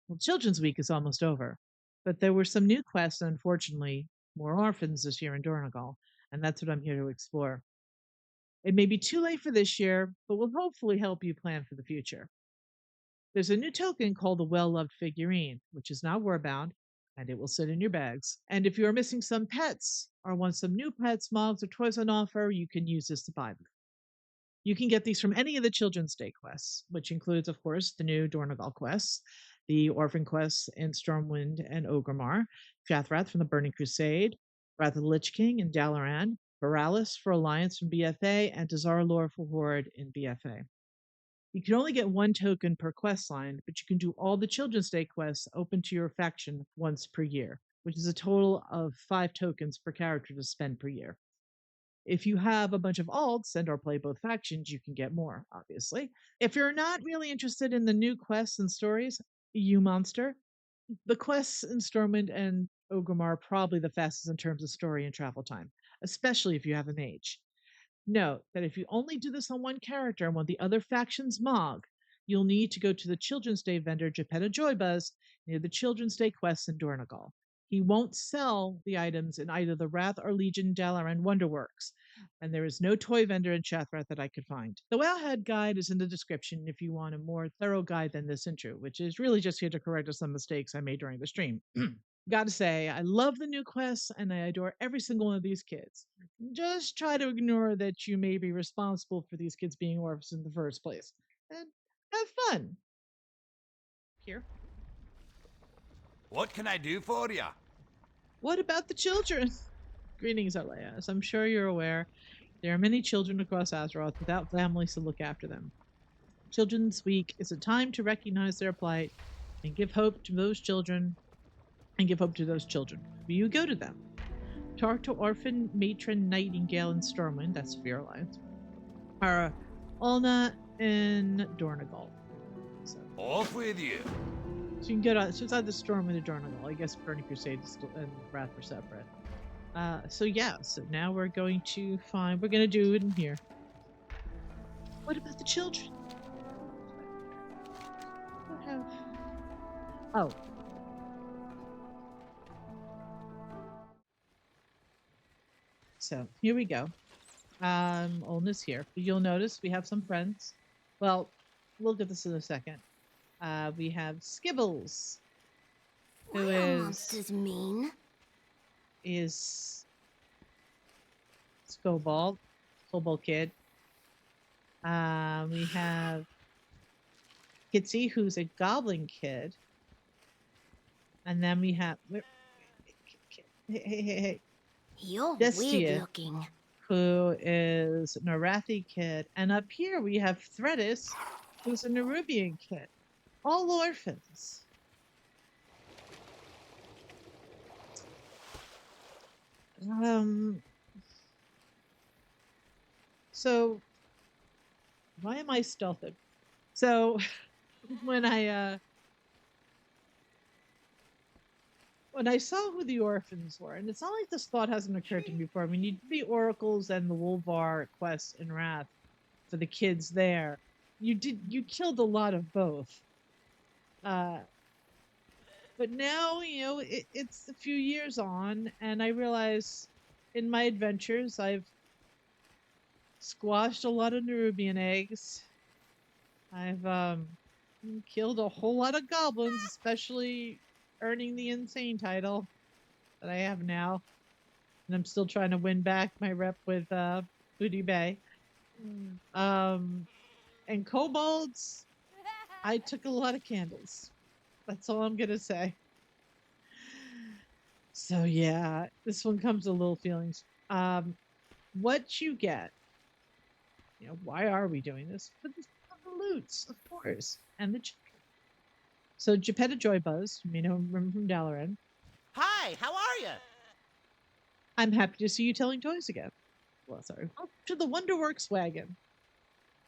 Well, Children's Week is almost over, but there were some new quests and unfortunately more orphans this year in Dornogal, and that's what I'm here to explore. It may be too late for this year, but will hopefully help you plan for the future. There's a new token called the Well Loved Figurine, which is not warbound, and it will sit in your bags. And if you are missing some pets or want some new pets, mugs, or toys on offer, you can use this to buy them. You can get these from any of the Children's Day quests, which includes, of course, the new Dornogal quests, the Orphan quests in Stormwind and Orgrimmar, Jathrath from the Burning Crusade, Wrath of the Lich King in Dalaran, Borealis for Alliance from BFA, and Dazar'alor for Horde in BFA. You can only get one token per quest line, but you can do all the Children's Day quests open to your faction once per year, which is a total of 5 tokens per character to spend per year. If you have a bunch of alts and or play both factions, you can get more, obviously. If you're not really interested in the new quests and stories, you monster, the quests in Stormwind and Orgrimmar are probably the fastest in terms of story and travel time, especially if you have a mage. Note that if you only do this on one character and want the other faction's Mog, you'll need to go to the Children's Day vendor Geppetto Joybuzz near the Children's Day quests in Dornogal. He won't sell the items in either the Wrath or Legion Dalaran Wonderworks, and there is no toy vendor in Chathrath that I could find. The Wowhead guide is in the description if you want a more thorough guide than this intro, which is really just here to correct some mistakes I made during the stream. Gotta say, I love the new quests and I adore every single one of these kids. Just try to ignore that you may be responsible for these kids being orphans in the first place. And have fun. Here. What can I do for you? What about the children? Greetings, Arlaeya. As I'm sure you're aware, there are many children across Azeroth without families to look after them. Children's Week is a time to recognize their plight and give hope to those children. Will you go to them? Talk to Orphan Matron Nightingale in Stormwind, that's Fear Alliance, or Ulna in Dornogal. So, Off with you. so you can get on. So it's either Stormwind or Dornogal. I guess Burning Crusade and Wrath are separate. So now we're going to do it in here. What about the children? Oh. So here we go. Olna's here. You'll notice we have some friends. Well, we'll get this in a second. We have Skibbles, who monsters mean? Is Kobold Kid. We have Kitsy, who's a goblin kid. And then we have hey. You're Destia, weird looking. Who is an Arathi kid. And up here we have Thredis, who's a Nerubian kid. All orphans. So why am I stealthing? So when I saw who the orphans were, and it's not like this thought hasn't occurred to me before. I mean, you did the oracles and the Wolvar quest in Wrath for the kids there. You killed a lot of both. But now, it's a few years on, and I realize in my adventures I've squashed a lot of Nerubian eggs. I've killed a whole lot of goblins, especially earning the insane title that I have now. And I'm still trying to win back my rep with Booty Bay. And kobolds, I took a lot of candles. That's all I'm gonna say. So yeah, this one comes with little feelings. What you get, why are we doing this? For the loots, of course, and the children. So Geppetto Joybuzz, you may know him from Dalaran. Hi, how are you? I'm happy to see you telling toys again. Well, sorry. Welcome to the Wonderworks wagon.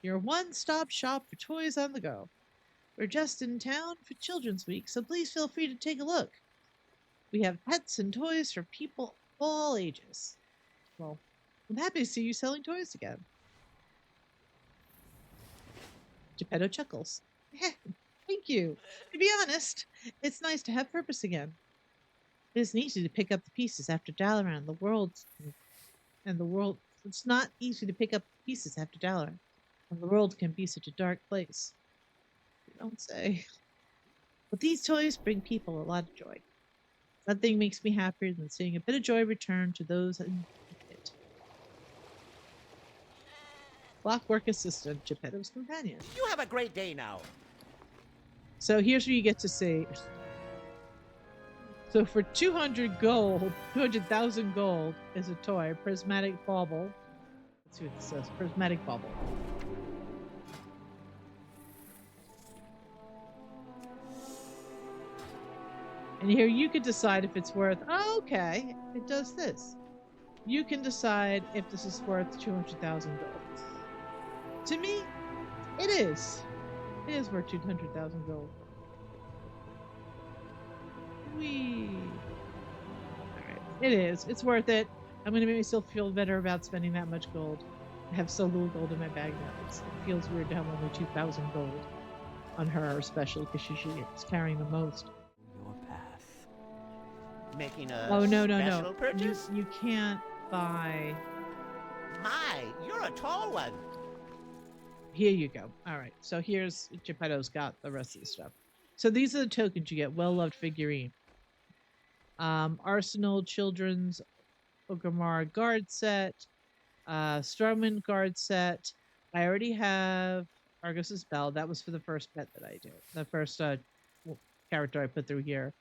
Your one-stop shop for toys on the go. We're just in town for Children's Week, so please feel free to take a look. We have pets and toys for people of all ages. Well, I'm happy to see you selling toys again. Geppetto chuckles. Thank Thank you. To be honest, it's nice to have purpose again. It isn't easy to pick up the pieces after Dalaran. The world. It's not easy to pick up pieces after Dalaran, and the world can be such a dark place. You don't say. But these toys bring people a lot of joy. Nothing makes me happier than seeing a bit of joy return to those in it. Clockwork assistant, Geppetto's companion. You have a great day now. So here's where you get to see. So for 200 gold, 200,000 gold is a toy, prismatic bauble. Let's see what this says. Prismatic bauble. And here you could decide if it's worth, oh, okay, it does this. You can decide if this is worth 200,000 gold. To me, it is. It is worth 200,000 gold. Alright, it is. It's worth it. I'm going to make myself feel better about spending that much gold. I have so little gold in my bag now. It feels weird to have only 2,000 gold on her, especially because she's carrying the most. Your path. Making a no. purchase? You can't buy. My, you're a tall one. Here you go. All right. So here's Geppetto's got the rest of the stuff. So these are the tokens you get. Well-loved figurine. Arsenal Children's Ogamar guard set. Starman guard set. I already have Argus's bell. That was for the first bet that I did. The first character I put through here.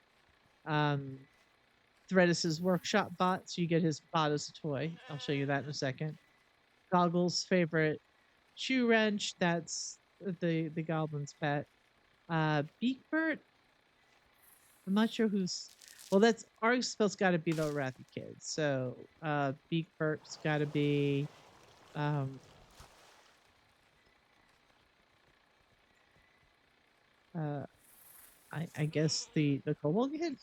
Threadis's workshop bot. So you get his bot as a toy. I'll show you that in a second. Goggle's favorite shoe wrench. That's the goblin's pet. Beakbert. I'm not sure who's. Well, that's Argus's got to be the Wrathy kid. So Beakbert's got to be. I guess the kobold kid.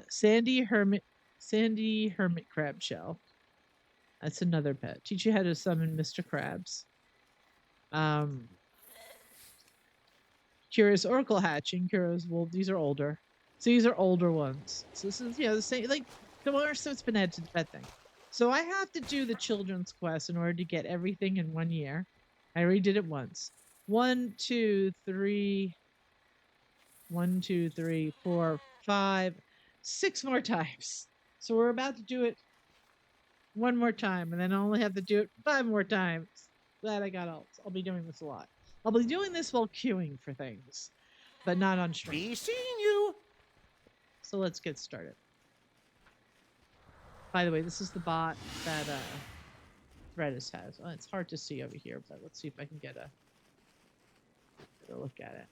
Sandy Hermit Crab Shell. That's another pet. Teach you how to summon Mr. Krabs. Curious Oracle Hatching, Curious Wolf. These are older. So these are older ones. So this is, the same, like, the more stuff's been added to the pet thing. So I have to do the children's quest in order to get everything in 1 year. I already did it once. 1, 2, 3, 4, 5, 6 more times. So we're about to do it 1 more time, and then I only have to do it 5 more times. Glad I got all. I'll be doing this a lot. I'll be doing this while queuing for things, but not on stream. Be seeing you. So let's get started. By the way, this is the bot that Threadis has. Oh, it's hard to see over here, but let's see if I can get a look at it.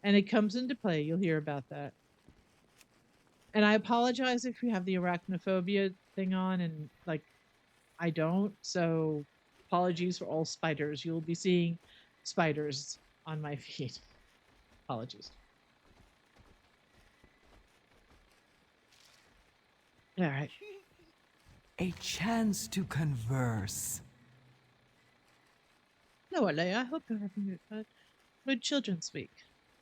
And it comes into play. You'll hear about that. And I apologize if you have the arachnophobia thing on, and like I don't. So apologies for all spiders. You'll be seeing spiders on my feed. Apologies. All right. A chance to converse. Hello, Arlaeya. I hope you're having a good Children's Week.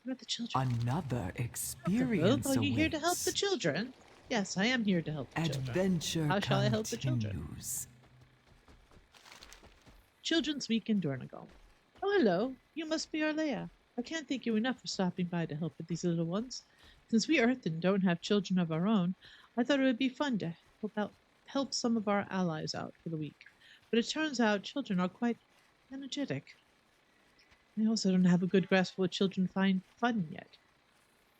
What about the children? Another experience Are you here to help awaits. the children? Yes, I am here to help the children. Adventure How shall I help the children? continues. Children's Week in Dornogal. Oh, hello. You must be Arlaeya. I can't thank you enough for stopping by to help with these little ones. Since we Earthen don't have children of our own, I thought it would be fun to help some of our allies out for the week. But it turns out children are quite energetic. I also don't have a good grasp of what children find fun yet.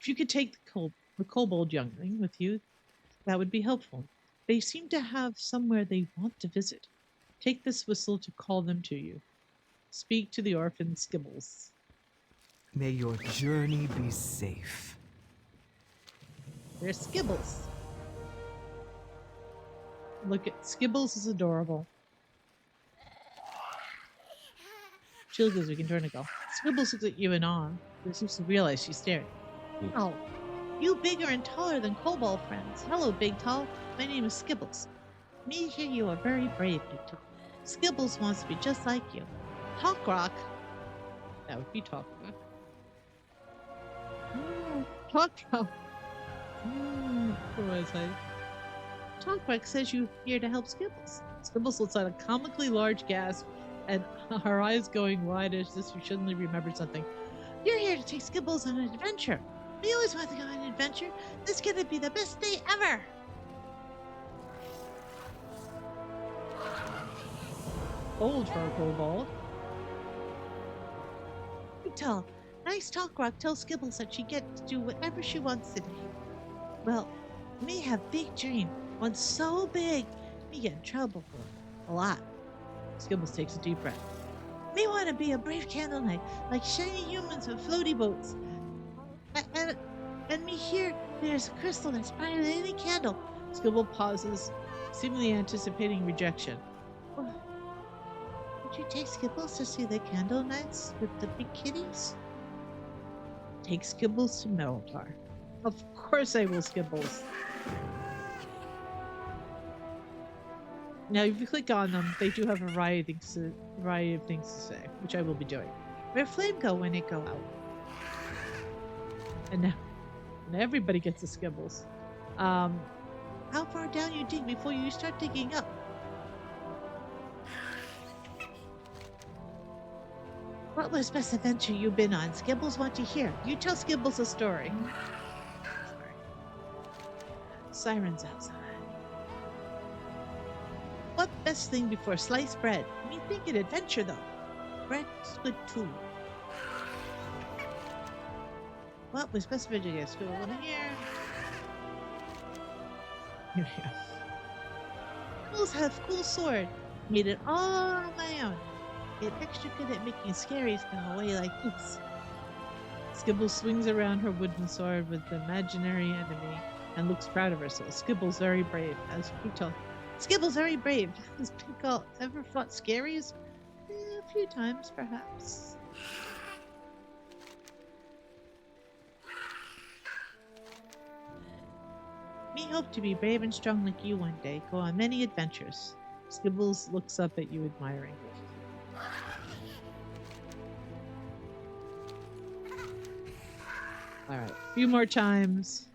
If you could take the kobold youngling with you, that would be helpful. They seem to have somewhere they want to visit. Take this whistle to call them to you. Speak to the orphan Skibbles. May your journey be safe. They're Skibbles. Look at Skibbles is adorable. Chills as we can turn and go. Skibbles looks at you in awe. She seems to realize she's staring. Oh, you bigger and taller than kobold friends. Hello, Big Tall. My name is Skibbles. Me hear you are very brave, Big Tall. Skibbles wants to be just like you. Talk Rock. That would be Talkback. Talkback. Where was I? Talkback says you're here to help Skibbles. Skibbles looks like a comically large gasp and her eyes going wide as if she suddenly remembered something. You're here to take Skibbles on an adventure. We always want to go on an adventure. This is going to be the best day ever. Old for a kobold. Nice talk, Rock. Tell Skibbles that she gets to do whatever she wants today. Well, me have big dream. One so big, me get in trouble for it. A lot. Skibbles takes a deep breath. Me want to be a brave candle knight, like shiny humans with floaty boats. And me here, there's a crystal that's brighter than any candle. Skibble pauses, seemingly anticipating rejection. Well, would you take Skibbles to see the candle knights with the big kitties? Take Skibbles to Mereldar. Of course I will, Skibbles. Now, if you click on them, they do have a variety of things to say, which I will be doing. Where flame go when it go out? And now everybody gets the Skibbles. How far down you dig before you start digging up? What was best adventure you been on? Skibbles want to hear. You tell Skibbles a story. Sirens outside. What best thing before sliced bread? Me thinking adventure though. Bread's good too. What was best adventure? Yes, go over here. Here we go. Skibbles have cool sword. Made it all on my own. Get extra good at making scaries go away like this. Skibble swings around her wooden sword with the imaginary enemy and looks proud of herself. Skibble's very brave, as we tell. Skibble's very brave. Has Pinkle ever fought scaries? A few times, perhaps. Me hope to be brave and strong like you one day. Go on many adventures. Skibbles looks up at you admiringly. All right, a few more times.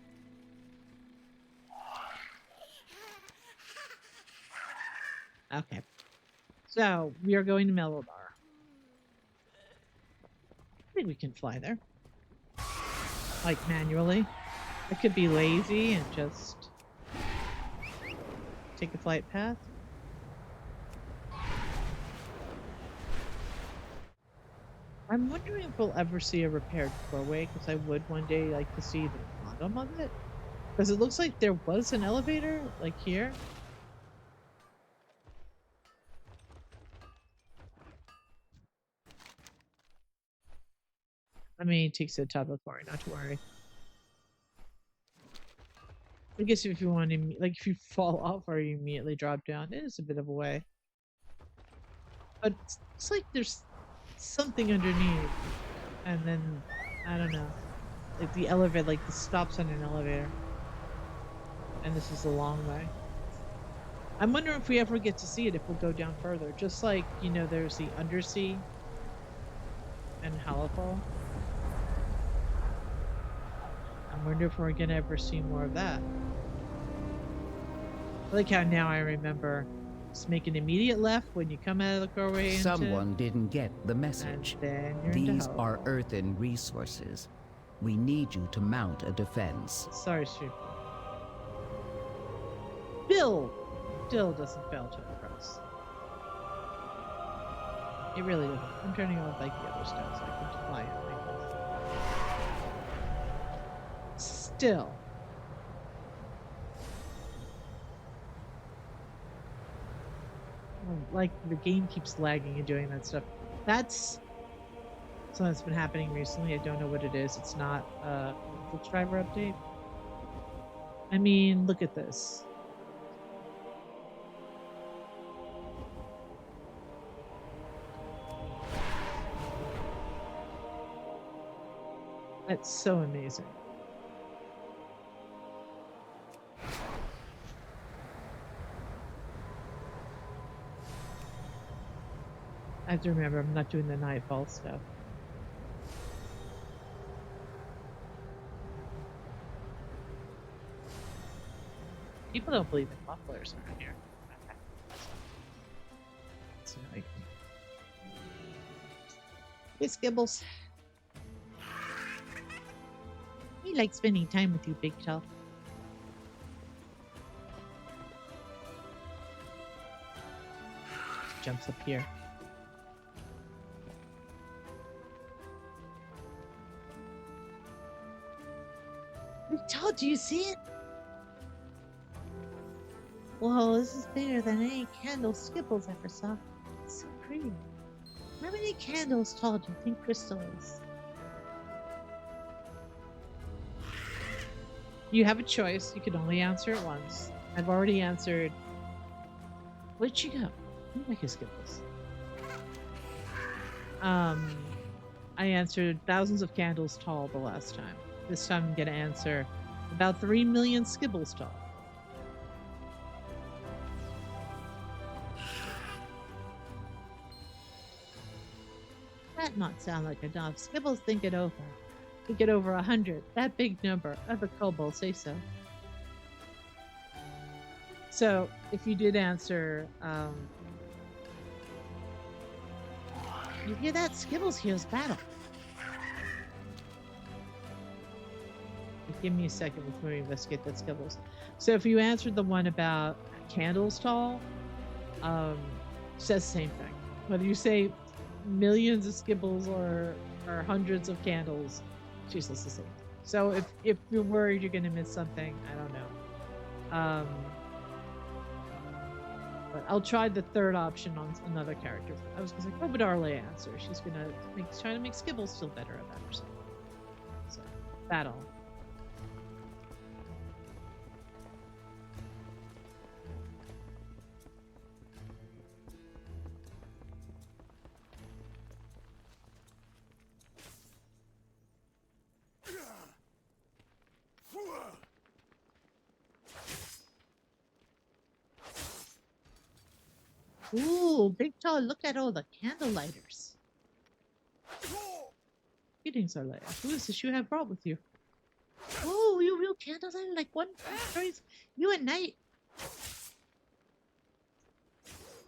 Okay, so we are going to Mereldar. I think we can fly there, like manually. I could be lazy and just take a flight path. I'm wondering if we'll ever see a repaired doorway, because I would one day like to see the bottom of it. Because it looks like there was an elevator, like here. I mean, it takes a top of the quarry, not to worry. I guess if you want to, like, if you fall off or you immediately drop down, it is a bit of a way. But it's like there's something underneath. And then, I don't know, like the elevator, like the stops on an elevator. And this is a long way. I'm wondering if we ever get to see it, if we'll go down further. Just like, you know, there's the Undersea and Halifal. I wonder if we're gonna ever see more of that. I like how now I remember just make an immediate left when you come out of the doorway. Someone didn't get the message. These are earthen resources. We need you to mount a defense. Sorry, Street. Bill still doesn't fail to impress. It really doesn't. I'm turning on like the other stuff so I can fly it like this. Still. Like the game keeps lagging and doing that stuff. That's something that's been happening recently. I don't know what it is. It's not a Glitch driver update. I mean, look at this. That's so amazing. I have to remember I'm not doing the nightfall stuff. People don't believe in mufflers around here. So, like, hey, Skibbles. We like spending time with you, Big Tall. Jumps up here. Big Tall, do you see it? Whoa, this is bigger than any candle Skibbles ever saw. It's so pretty. How many candles tall do you think Crystal is? You have a choice. You can only answer it once. I've already answered. Where'd she go? I'm like a Skibbles. I answered thousands of candles tall the last time. This time I'm gonna answer about 3 million Skibbles tall. That not sound like enough. Skibbles think it over. We get over 100. That big number. Other kobolds say so. So, if you did answer, you hear that? Skibbles hears battle. Give me a second before we investigate that Skibbles. So, if you answered the one about candles tall, says the same thing. Whether you say millions of Skibbles or hundreds of candles, she says the same. So if you're worried you're going to miss something, I don't know. But I'll try the third option on another character. I was going to say, what would Arlaeya answer? She's going to try to make Skibbles feel better about herself. So, battle. Ooh, Big Tall, look at all the candle lighters. Greetings, Arlaeya. Who is this you have brought with you? Oh, you real candle lighter, like one praise you at night.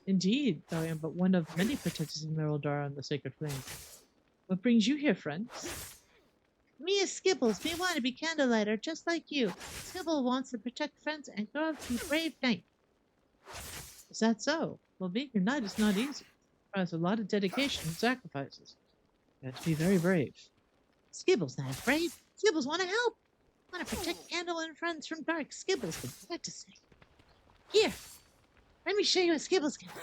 Indeed, though I am but one of many protectors in Mereldar on the Sacred Flame. What brings you here, friend? Me is Skibbles. Me want to be candle lighter, just like you. Skibble wants to protect friends and grow up to be brave knight. Is that so? Well, being a knight is not easy. It requires a lot of dedication and sacrifices. You have to be very brave. Skibbles not afraid. Skibbles want to help. Want to protect Candle and friends from dark. Skibbles would like to say. Here, let me show you what Skibbles can do.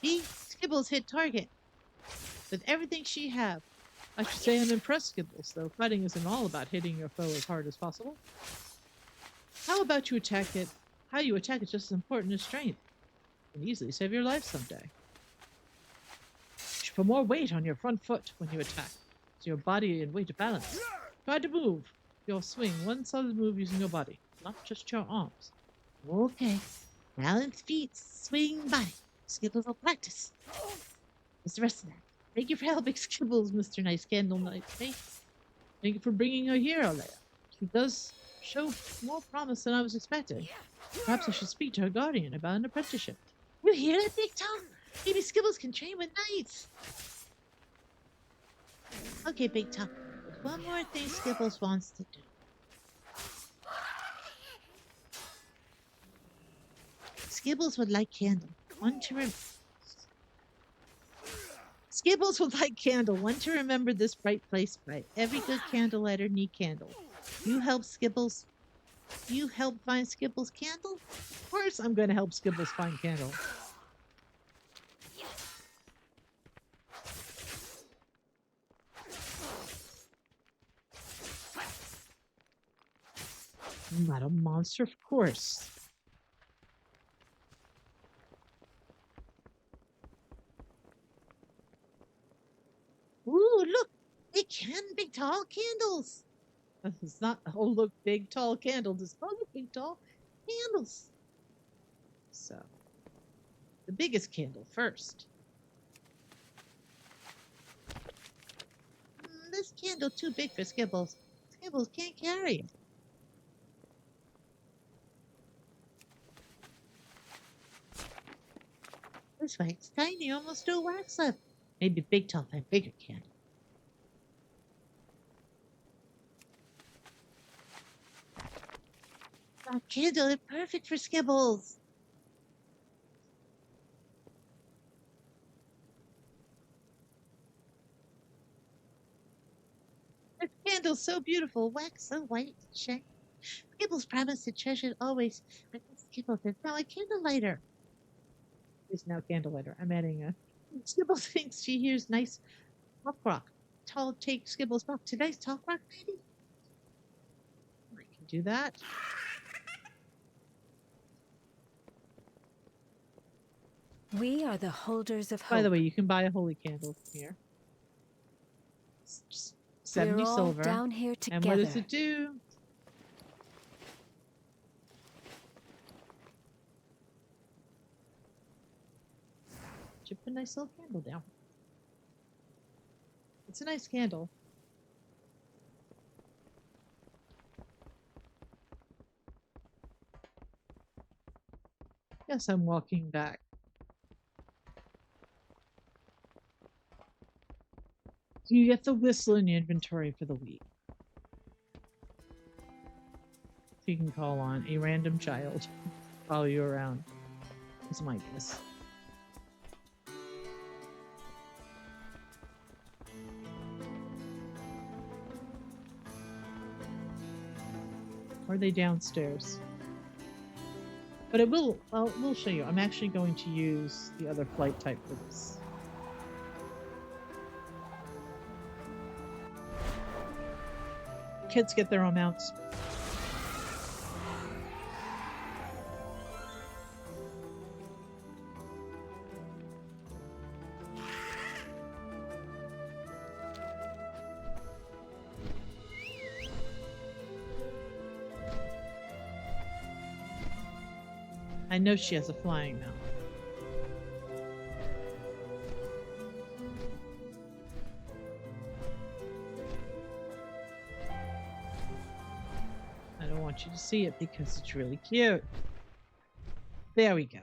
See? Skibbles hit target. With everything she have. I should say I'm impressed, Skibbles, though fighting isn't all about hitting your foe as hard as possible. How about you attack it? How you attack is just as important as strength. It can easily save your life someday. You should put more weight on your front foot when you attack, so your body and weight balance. Try to move. You'll swing one solid move using your body, not just your arms. Okay. Balance feet, swing body. Skibbles will practice. What's the rest of that? Thank you for helping Skibbles, Mr. Nice Candle Knight. Thank you for bringing her here, Arlaeya. She does show more promise than I was expecting. Perhaps I should speak to her guardian about an apprenticeship. You hear that, Big Tom? Maybe Skibbles can train with knights. Okay, Big Tom. One more thing Skibbles wants to do. Skibbles would like Candle. Skibbles would like Candle. One to remember this bright place bright. Every good candle lighter need candle. You help Skibbles. You help find Skibbles candle? Of course I'm going to help Skibbles find candle. I'm not a monster, of course. Ooh, look! Big tall candles! It's not, oh look, big tall candles. It's, oh look, big tall candles. So, the biggest candle first. This candle too big for Skibbles. Skibbles can't carry it. This way, it's tiny, almost no wax left. Maybe Big Top had bigger candle. That candle is perfect for Skibbles. This candle's so beautiful, wax so white and shiny. Skibbles promised to treasure it always. But Skibbles is now a candle lighter. Is now candle lighter. I'm adding a. Skibbles thinks she hears nice talk rock. Take Skibbles back to nice talk rock, baby. I can do that. We are the holders of hope. By the way, you can buy a holy candle from here. It's just 70 We're all silver. down here together. And what does it do? Chip a nice little candle down. It's a nice candle. Yes, I'm walking back. You get the whistle in your inventory for the week. So you can call on a random child to follow you around. Is my guess. Or are they downstairs? But it will. We'll show you. I'm actually going to use the other flight type for this. Kids get their own mounts. I know she has a flying mount. I don't want you to see it because it's really cute. There we go.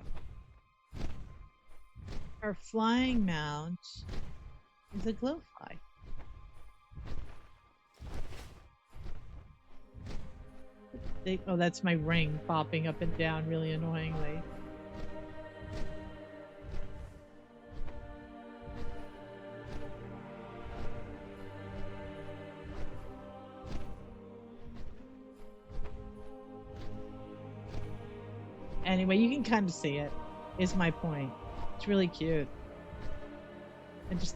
Her flying mount is a glowfly. Oh, that's my ring popping up and down really annoyingly. Anyway, you can kind of see it, is my point. It's really cute. I just...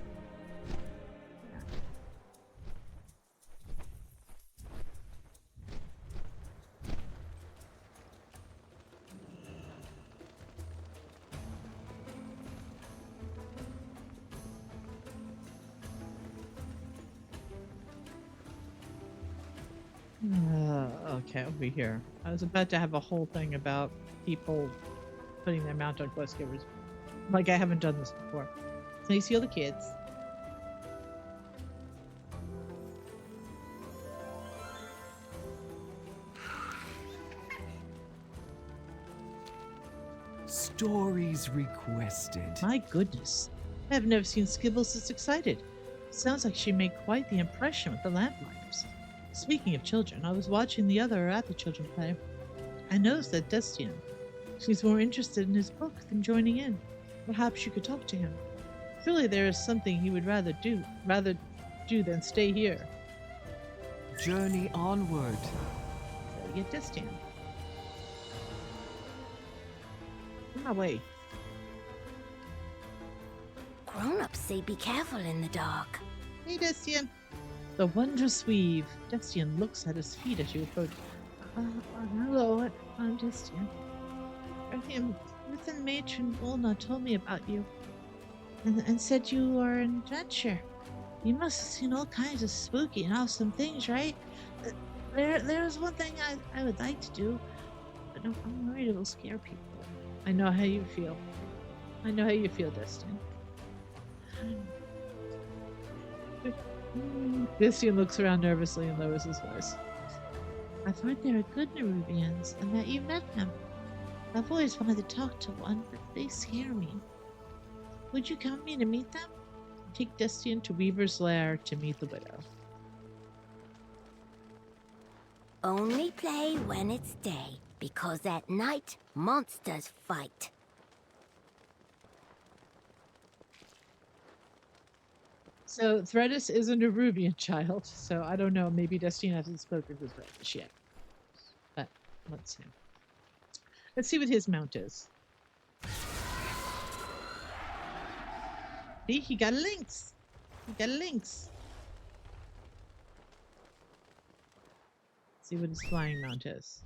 Okay, over here. I was about to have a whole thing about people putting their mount on quest givers. Like, I haven't done this before. So you see all the kids. Stories requested. My goodness. I have never seen Skibbles this excited. Sounds like she made quite the impression with the lamplights. Speaking of children, I was watching the other children play. I noticed that Destian. She's more interested in his book than joining in. Perhaps you could talk to him. Surely there is something he would rather do than stay here. Journey onward. So we get Destian. On my way. Grown-ups say be careful in the dark. Hey, Destian. The wondrous weave. Destian looks at his feet as you approach. Hello, I'm Destian. Ruth and Matron Volna told me about you and said you are an adventurer. You must have seen all kinds of spooky and awesome things, right? There's one thing I would like to do, but I'm worried it'll scare people. I know how you feel. I know how you feel, Destin. Destin looks around nervously and lowers his voice. I've heard there are good Nerubians and that you met them. I've always wanted to talk to one, but they scare me. Would you come with me to meet them? Take Destin to Weaver's Lair to meet the widow. Only play when it's day, because at night, monsters fight. So Threadis is a Nerubian child, so I don't know. Maybe Destin hasn't spoken with Threadis yet. But let's see. Let's see what his mount is. See, he got a lynx. He got a lynx. Let's see what his flying mount is.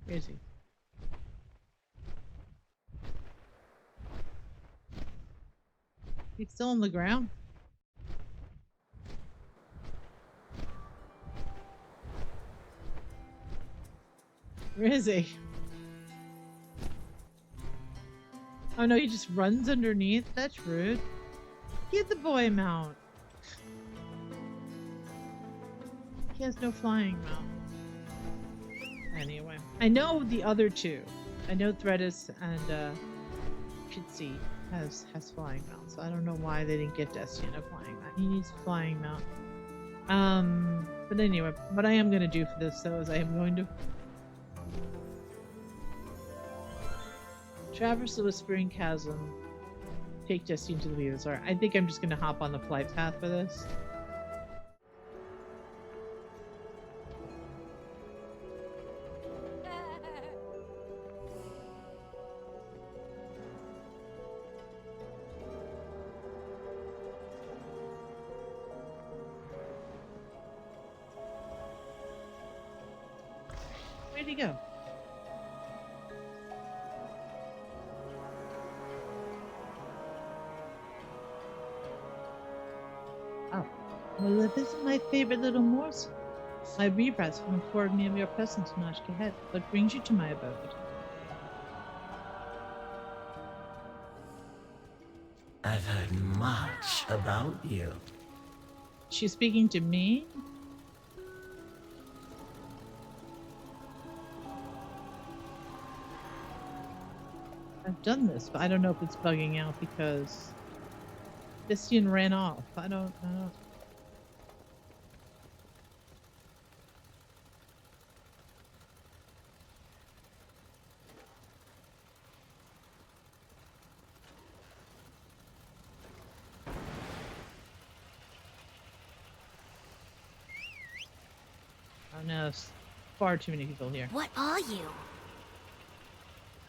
Where is he? He's still on the ground. Where is he? Oh no, he just runs underneath? That's rude. Get the boy mount. He has no flying mount. Anyway, I know the other two. I know Threadis and Kitsy has flying mounts. So I don't know why they didn't get Destin a flying mount. He needs a flying mount. But anyway, what I am going to do for this though is I am going to traverse the Whispering Chasm, take Destin to the Weaver's Lair. I think I'm just going to hop on the flight path for this. Where'd he go? Oh, well, this is my favorite little morsel. My rebrats have informed me of your presence in Ashkehet. What brings you to my abode? I've heard much about you. She's speaking to me? I've done this, but I don't know if it's bugging out because Destin ran off. I don't know. Oh no, there's far too many people here. What are you?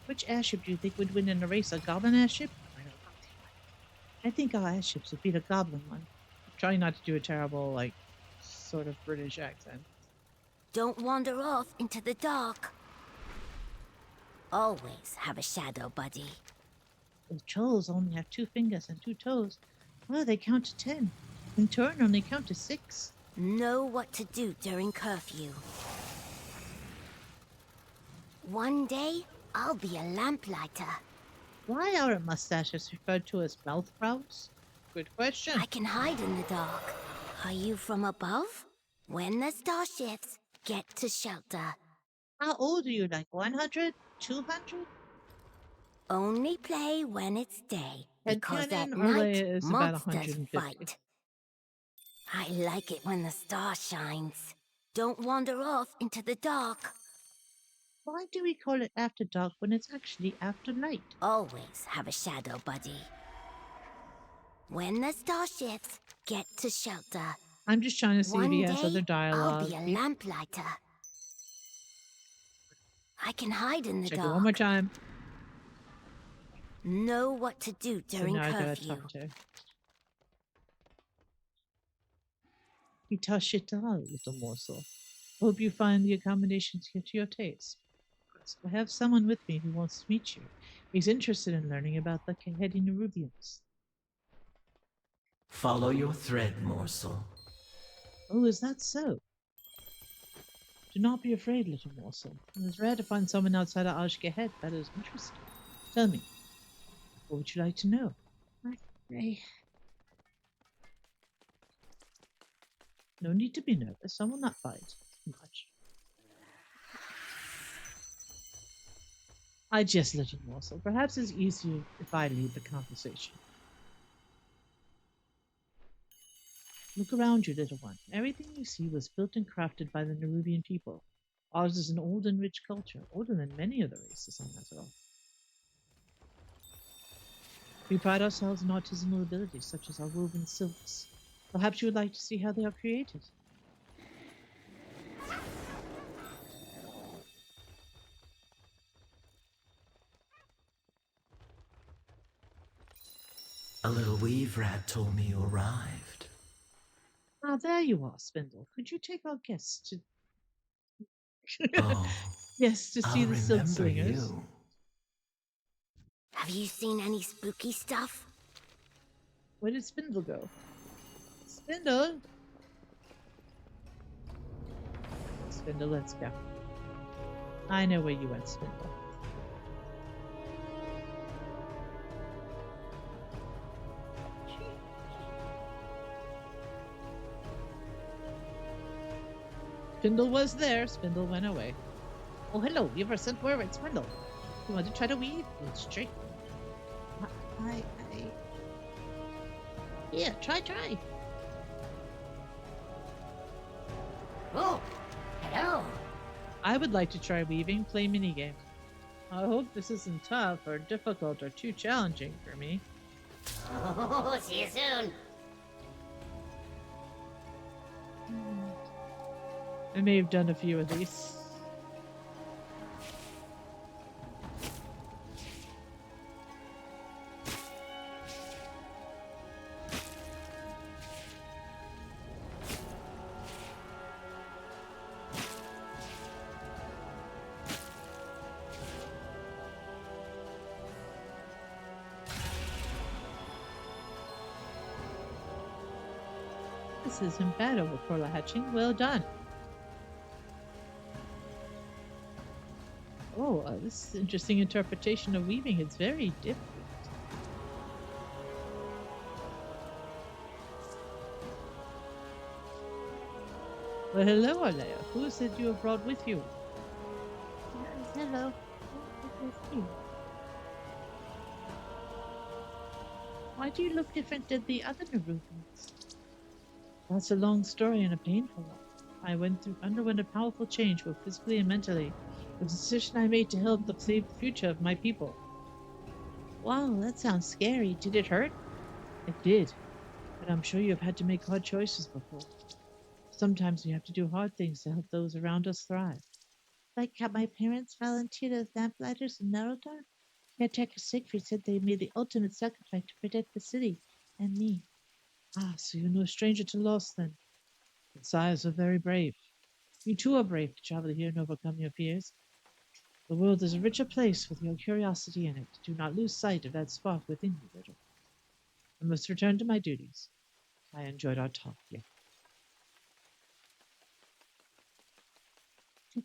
Which airship do you think would win in a race? A goblin airship? I think our airships would beat a goblin one. I'm trying not to do a terrible, like, sort of British accent. Don't wander off into the dark. Always have a shadow buddy. The trolls only have 2 fingers and 2 toes. Well, they count to 10. In turn, only count to 6. Know what to do during curfew. One day, I'll be a lamplighter. Why are mustaches referred to as mouth brows? Good question. I can hide in the dark. Are you from above? When the star shifts, get to shelter. How old are you? Like 100? 200? Only play when it's day, because at Headcanon, Arlaeya night, is about monsters 150. fight. I like it when the star shines. Don't wander off into the dark. Why do we call it after dark when it's actually after light? Always have a shadow buddy. When the star shifts, get to shelter. I'm just trying to see if he has other dialogue. I'll be a lamplighter. I can hide in the Check it dark. one more time. Know what to do during So now I gotta curfew. talk to her. Itashita, little morsel. Hope you find the accommodations here to your taste. I have someone with me who wants to meet you. He's interested in learning about the Kahedi Nerubians. Follow your thread, morsel. Oh, is that so? Do not be afraid, little morsel. It is rare to find someone outside of Ashkehet that is interesting. Tell me, What would you like to know? I... No need to be nervous. I will not bite much. I just let you morsel. Perhaps it's easier if I lead the conversation. Look around you, little one. Everything you see was built and crafted by the Nerubian people. Ours is an old and rich culture, older than many of the races on Netheril. We pride ourselves in artisanal abilities, such as our woven silks. Perhaps you would like to see how they are created. A little weave rat told me you arrived. Ah, there you are, Spindle. Could you take our guests to... Oh, yes, to see I'll the silk remember slingers? you. Have you seen any spooky stuff? Where did Spindle go? Spindle! Spindle, let's go. I know where you went, Spindle. Spindle was there. Spindle went away. Oh, hello. You ever sent word? It's Spindle. You want to try to weave? It's straight. I... Yeah, try. Oh, hello. I would like to try weaving, play minigame. I hope this isn't tough or difficult or too challenging for me. Oh, see you soon. I may have done a few of these. This isn't bad over Corla hatching. Well done. Oh, this is interesting interpretation of weaving. It's very different. Well, hello, Arlaeya. Who is it you have brought with you? Hello. Who is with you? Why do you look different than the other Nerubians? That's a long story and a painful one. I underwent a powerful change, both physically and mentally. The decision I made to help save the future of my people. Wow, that sounds scary. Did it hurt? It did. But I'm sure you have had to make hard choices before. Sometimes we have to do hard things to help those around us thrive. Like how my parents volunteered as lamplighters in Mereldar? Caretaker Siegfried said they made the ultimate sacrifice to protect the city and me. Ah, so you're no stranger to loss then. The sires are very brave. You too are brave to travel here and overcome your fears. The world is a richer place with your curiosity in it. Do not lose sight of that spark within you, little. I must return to my duties. I enjoyed our talk, yeah.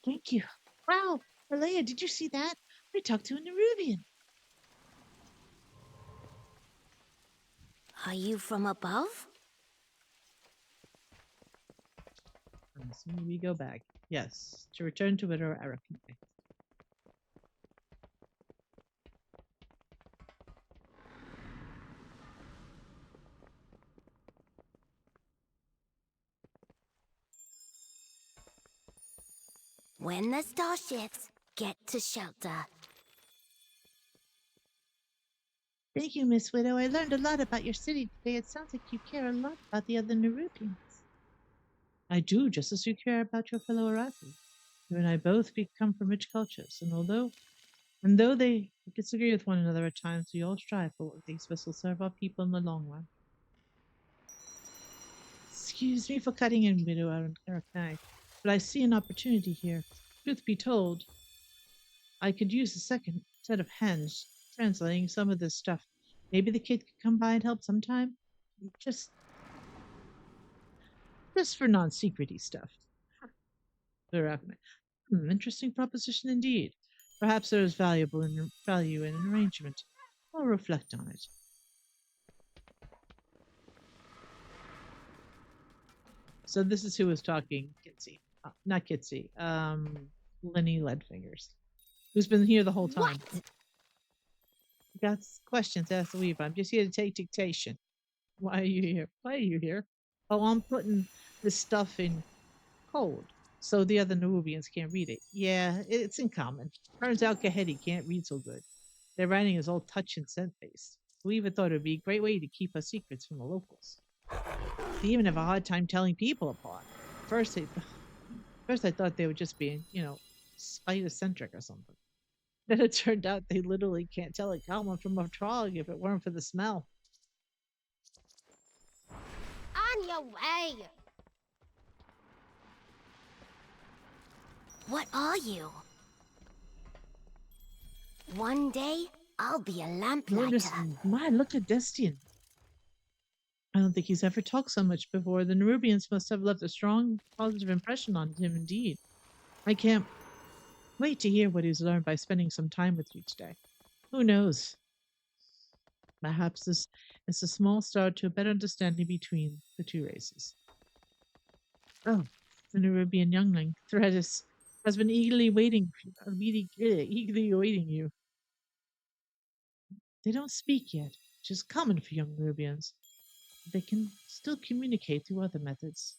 Thank you. Wow, Arlaeya, did you see that? I talked to a Nerubian. Are you from above? So we go back. Yes, to return to Widow Arachne. When the starships get to shelter. Thank you, Miss Widow. I learned a lot about your city today. It sounds like you care a lot about the other Nerubians. I do, just as you care about your fellow Arathi. You and I both come from rich cultures, and though they disagree with one another at times, we all strive for what these vessels serve our people in the long run. Excuse me for cutting in, Widow Arachne, but I see an opportunity here. Truth be told, I could use a second set of hands translating some of this stuff. Maybe the kid could come by and help sometime? Just for non-secrety stuff. Interesting proposition indeed. Perhaps there is value in an arrangement. I'll reflect on it. So this is who was talking, Kitsy. Not Kitsy. Lenny Leadfingers, who's been here the whole time. What? Got questions? Ask the Weaver. I'm just here to take dictation. Why are you here? Why are you here? Oh, I'm putting this stuff in code so the other Nubians can't read it. Yeah, it's in common. Turns out Kahedi can't read so good. Their writing is all touch and scent based. We even thought it would be a great way to keep our secrets from the locals. They even have a hard time telling people apart. First, I thought they were just being, spider-centric or something. Then it turned out they literally can't tell a goblin from a frog if it weren't for the smell. On your way! What are you? One day, I'll be a lamplighter. My, look at Destian. I don't think he's ever talked so much before. The Nerubians must have left a strong, positive impression on him indeed. I can't wait to hear what he's learned by spending some time with you today. Who knows? Perhaps this is a small start to a better understanding between the two races. Oh, the Nerubian youngling, Threadis, has been eagerly awaiting you. They don't speak yet, which is common for young Nerubians. They can still communicate through other methods.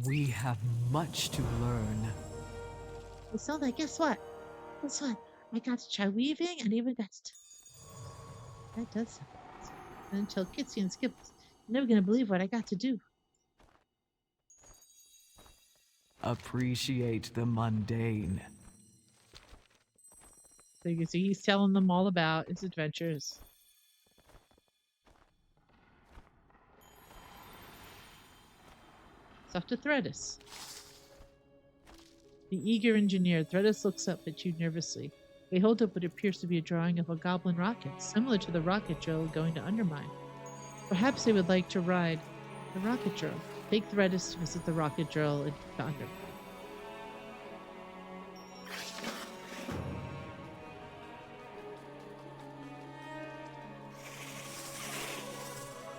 We have much to learn. So that, guess what? I got to try weaving and even got to... That does something. Until Kitsy and Skip, you're never going to believe what I got to do. Appreciate the mundane. So you can see he's telling them all about his adventures. It's off to Threadis. The eager engineer, Threadis looks up at you nervously. They hold up what appears to be a drawing of a goblin rocket, similar to the rocket drill going to Undermine. Perhaps they would like to ride the rocket drill. Take Threadis to visit the rocket drill and to Undermine.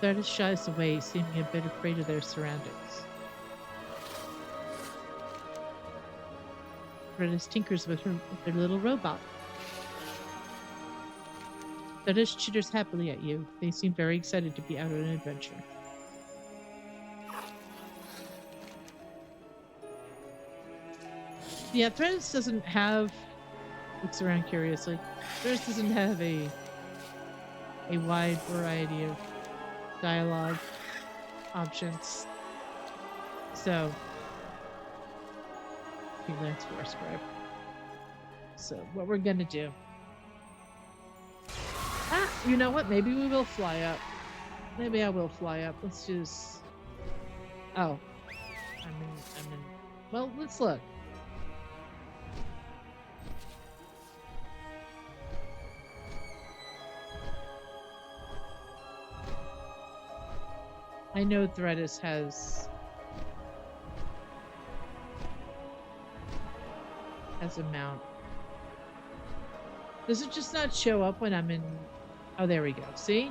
Threadis shies away, seeming a bit afraid of their surroundings. Threadis tinkers with their little robot. Threadis chitters happily at you. They seem very excited to be out on an adventure. Yeah, Threadis doesn't have... looks around curiously. Threadis doesn't have a wide variety of dialogue options. So he learns for script. So what we're gonna do. You know what? Maybe we will fly up. Maybe I will fly up. Let's just... Oh. I'm in... Well, let's look. I know Threadis has a mount. Does it just not show up when I'm in... Oh, there we go. See?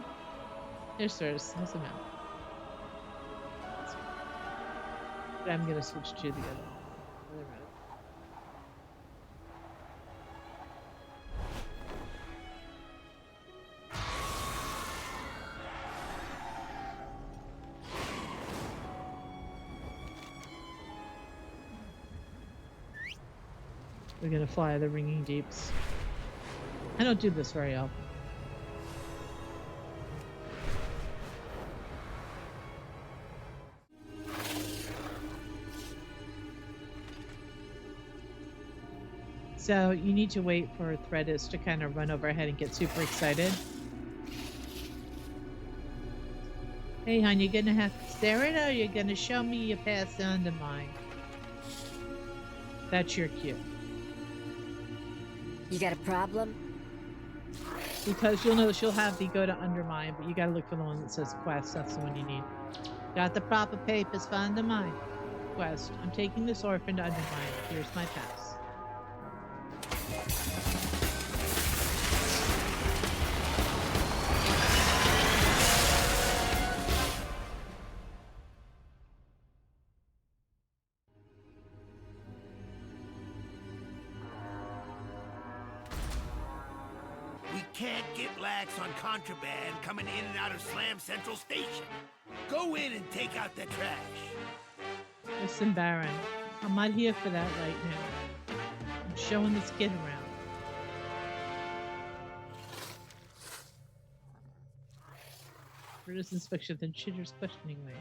There's Threadis. Has a mount. But I'm going to switch to the other mount. We're gonna fly the ringing deeps. I don't do this very often. So you need to wait for Threadis to kind of run overhead and get super excited. Hey, hon, you're gonna have to stare it, or you're gonna show me your path to Undermine. That's your cue. You got a problem? Because you'll know she'll have the go to Undermine, but you gotta look for the one that says quest. That's the one you need. Got the proper papers for Undermine. Quest. I'm taking this orphan to Undermine. Here's my pass. can't get lax on contraband coming in and out of Slam Central Station. Go in and take out the trash. Listen, Baron, I'm not here for that right now. I'm showing this kid around. Brutus inspection, then Chitter's questioning me.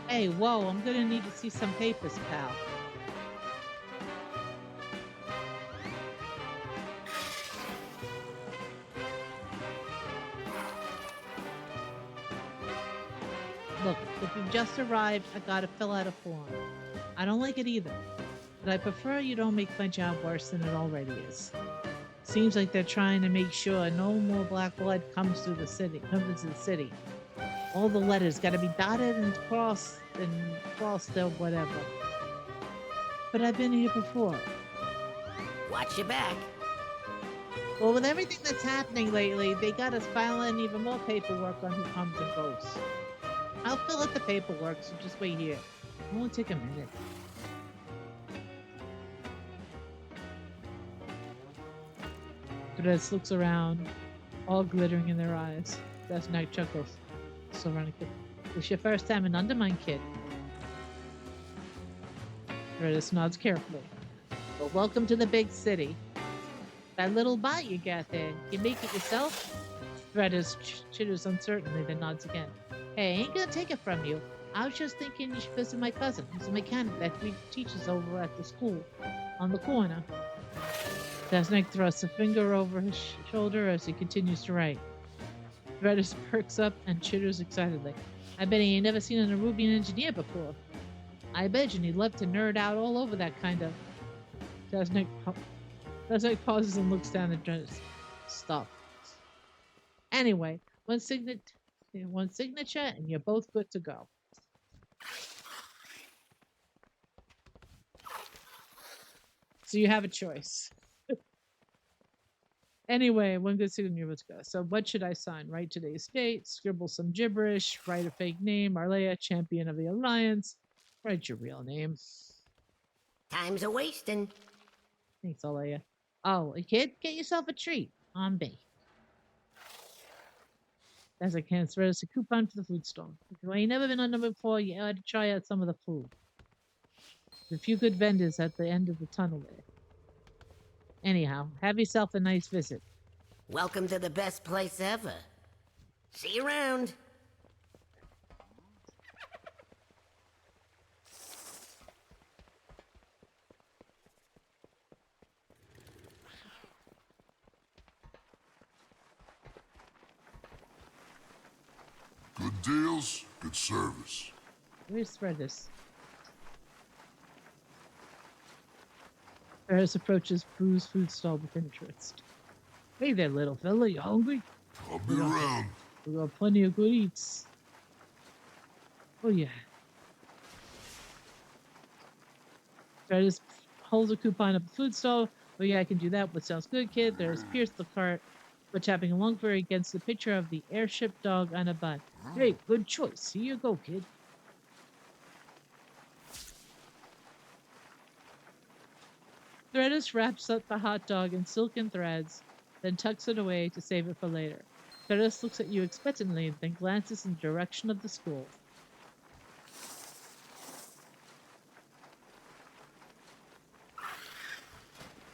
Hey, whoa, I'm gonna need to see some papers, pal. Look, if you've just arrived, I gotta fill out a form. I don't like it either, but I prefer you don't make my job worse than it already is. Seems like they're trying to make sure no more black blood comes into the city. All the letters gotta be dotted and crossed or whatever. But I've been here before. Watch your back. Well, with everything that's happening lately, they got us filing even more paperwork on who comes and goes. I'll fill out the paperwork, so just wait here. It won't take a minute. Dress looks around, all glittering in their eyes. That's Knight chuckles. So running. It's your first time in Undermine, kid. Redis nods carefully. Well, welcome to the big city. That little bot you got there, you make it yourself? Redis chitters uncertainly, then nods again. Hey, I ain't gonna take it from you. I was just thinking you should visit my cousin. He's a mechanic that teaches over at the school on the corner. Dasnik thrusts a finger over his shoulder as he continues to write. Redis perks up and chitters excitedly. I bet he ain't never seen an Arubian engineer before. I imagine he'd love to nerd out all over that kind of... Dasnik pauses and looks down at Redis. Stop. Anyway, one signature and you're both good to go. So you have a choice. Anyway, one good signature, you're good to go. So what should I sign? Write today's date, scribble some gibberish, write a fake name, Arlaeya, champion of the Alliance. Write your real name. Time's a wasting. Thanks, Arlaeya. Oh, kid, get yourself a treat. On me. As I can, thread us a coupon for the food store. If you ain't never been on them before, you ought to try out some of the food. There's a few good vendors at the end of the tunnel there. Anyhow, have yourself a nice visit. Welcome to the best place ever. See you around. Good deals, good service. Where's Threadis? Ferris approaches Brew's food stall with interest. Hey there, little fella, you hungry? I'll be around. We got plenty of good eats. Oh yeah. Ferris holds a coupon up the food stall. Oh yeah, I can do that. What sounds good, kid? There's Pierce the cart, but tapping along for against the picture of the airship dog on a bun. Great, good choice. Here you go, kid. Threadis wraps up the hot dog in silken threads, then tucks it away to save it for later. Threadis looks at you expectantly, then glances in the direction of the school.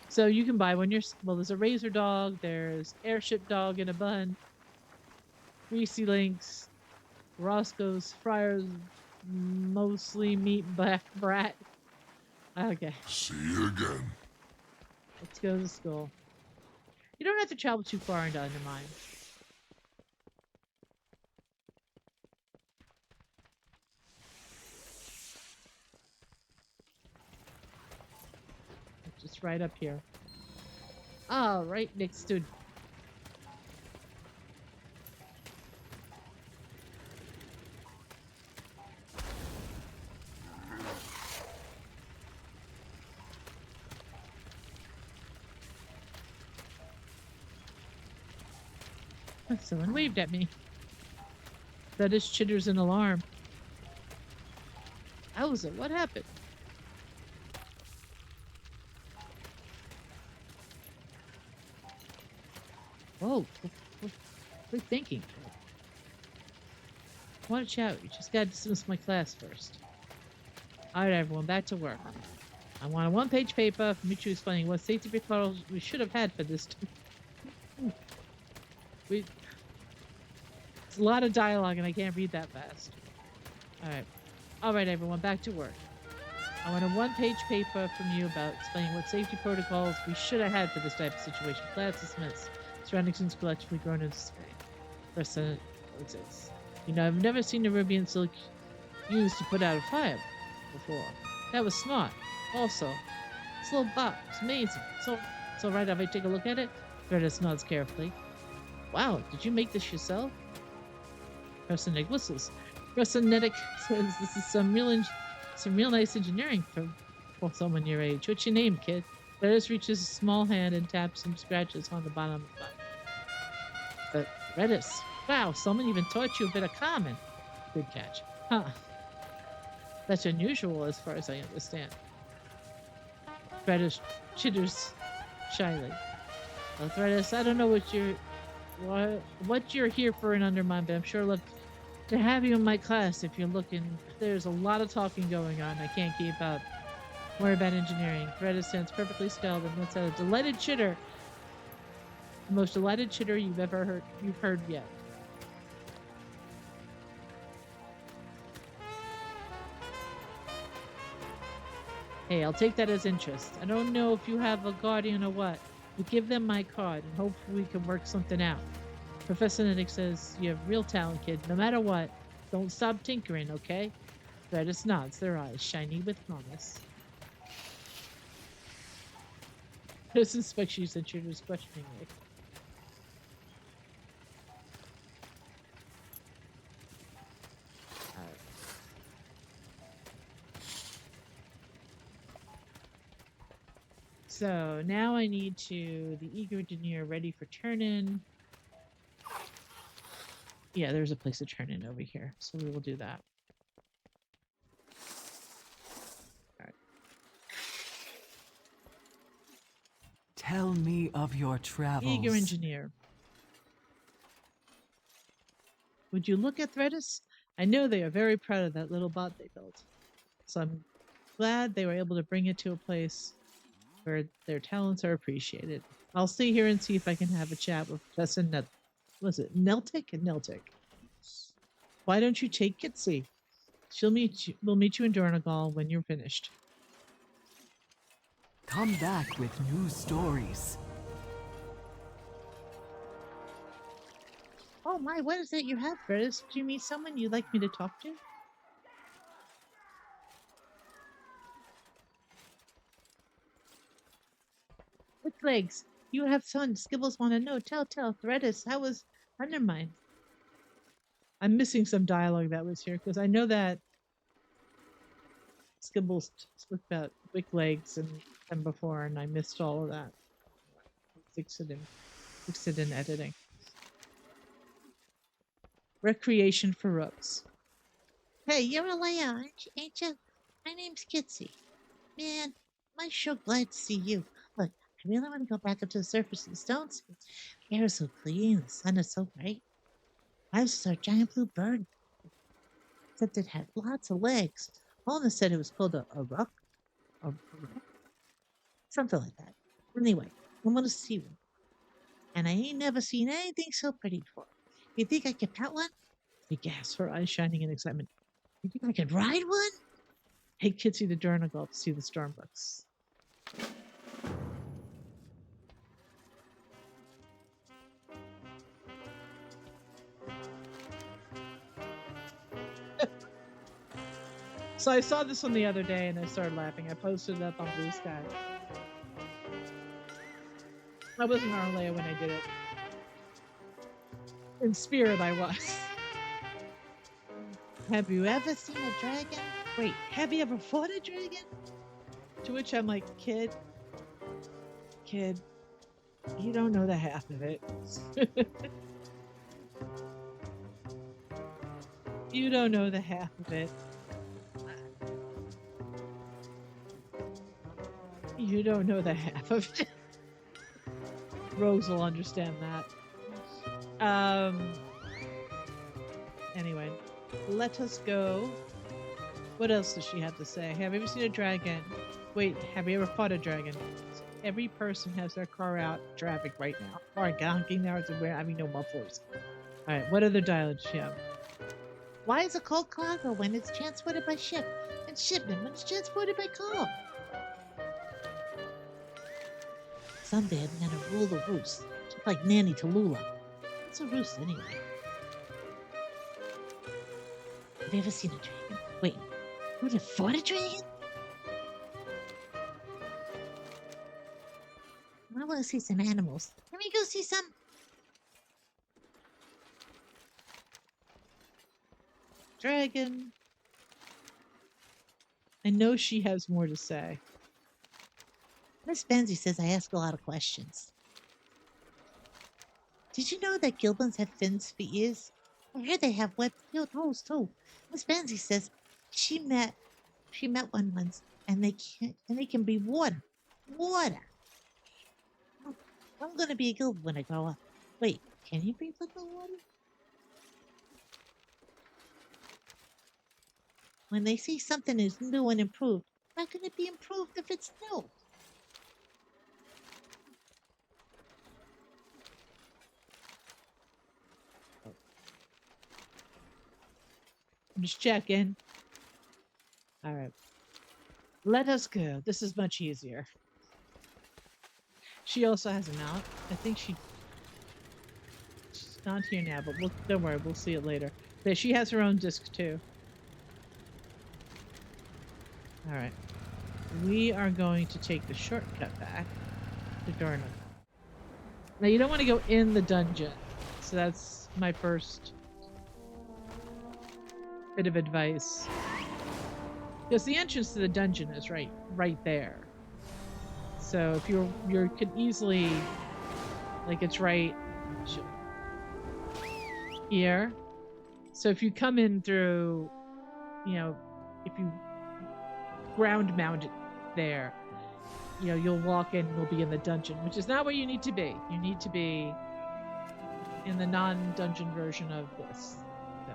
So you can buy when you're... Well, there's a razor dog, there's airship dog in a bun, greasy links, Roscoe's Friars, mostly meat black brat. Okay. See you again. Let's go to school. You don't have to travel too far into Undermine. Just right up here. Oh, right next to... Someone waved at me. Threadis chitters in alarm. How was it? What happened? Whoa. Quick thinking. Watch out. You just gotta dismiss my class first. Alright, everyone, back to work. I want a one-page paper from you explaining what safety precautions we should have had for this. It's a lot of dialogue and I can't read that fast. Alright, everyone, back to work. I want a one-page paper from you about explaining what safety protocols we should have had for this type of situation. Class dismissed. Surrounding students collectively grown into dismay. Person exists. You know, I've never seen a ruby and silk used to put out a fire before. That was smart. Also, this little box, amazing. It's all right if I take a look at it? Threadis nods carefully. Wow, did you make this yourself? Professor whistles. Professor Nedic says this is some real nice engineering for someone your age. What's your name, kid? Threadis reaches a small hand and taps some scratches on the bottom of the box. Threadis. Wow, someone even taught you a bit of common. Good catch. Huh. That's unusual as far as I understand. Threadis chitters shyly. Well, Threadis, I don't know what you're here for in Undermine, but I'm sure I'd love to have you in my class if you're looking. There's a lot of talking going on. I can't keep up. Worry about engineering. Threadis stands perfectly still and lets out a delighted chitter. The most delighted chitter you've heard yet. Hey, I'll take that as interest. I don't know if you have a guardian or what, but give them my card and hopefully we can work something out. Professor Nedic says you have real talent, kid. No matter what, don't stop tinkering, okay? Threadis nods, their eyes shiny with promise. Threadis inspects you and chitters questioningly. So now I need the eager engineer ready for turn-in. Yeah, there's a place to turn in over here, so we will do that. All right. Tell me of your travels. Eager engineer. Would you look at Threadis? I know they are very proud of that little bot they built. So I'm glad they were able to bring it to a place where their talents are appreciated. I'll stay here and see if I can have a chat with Professor Was it Neltic and Neltic? Why don't you take Kitsy? We'll meet you in Dornogal when you're finished. Come back with new stories. Oh my, what is it you have, Threadis? Do you meet someone you'd like me to talk to? With legs. You have sons. Skibbles want to know. Tell. Threadis, how was Undermine? I'm missing some dialogue that was here because I know that Skibbles spoke about quick legs and before, and I missed all of that. Fix it in editing. Recreation for Rooks. Hey, you're Arlaeya, ain't you? My name's Kitsy. Man, I'm sure glad to see you. Look, I really want to go back up to the surface of the stones. The air is so clean, the sun is so bright. I saw a giant blue bird, except it had lots of legs. Mona said it was called a rook, something like that. Anyway, I want to see one, and I ain't never seen anything so pretty before. You think I could pet one? She gasps, her eyes shining in excitement. You think I could ride one? Take Kitsy to Dornogal to see the Stormbooks. So I saw this one the other day and I started laughing. I posted it up on Blue Sky. I wasn't Arlaeya when I did it. In spirit, I was. Have you ever seen a dragon? Wait, have you ever fought a dragon? To which I'm like, kid, you don't know the half of it. You don't know the half of it. You don't know the half of it. Rose will understand that. Anyway, let us go. What else does she have to say? Have you ever seen a dragon? Wait, have you ever fought a dragon? Every person has their car out traffic right now. Or honking their horns and having no mufflers. Alright, what other dialogue does she have? Why is it called cargo when it's transported by ship? And shipment when it's transported by car? Someday I'm gonna rule the roost, just like Nanny Tallulah. What's a roost anyway? Have you ever seen a dragon? Wait, who'd have fought a dragon? I want to see some animals. Can we go see some? Dragon. I know she has more to say. Miss Benzie says I ask a lot of questions. Did you know that Gilbans have fins for ears? I heard they have webbed toes too. Miss Benzie says she met one once, and they can be water. Water. I'm gonna be a Gilban when I grow up. Wait, can you breathe with the water? When they see something is new and improved, how can it be improved if it's new? I'm just checking. All right. Let us go. This is much easier. She also has a mount. I think she's not here now, but don't worry, we'll see it later. Yeah, she has her own disc too. All right. We are going to take the shortcut back to Dornogal. Now, you don't want to go in the dungeon. So that's my first bit of advice. Because the entrance to the dungeon is right there. So if you could easily, like, it's right here. So if you come in through, if you ground mount it there, you'll walk in and you'll be in the dungeon, which is not where you need to be. You need to be in the non-dungeon version of this. So.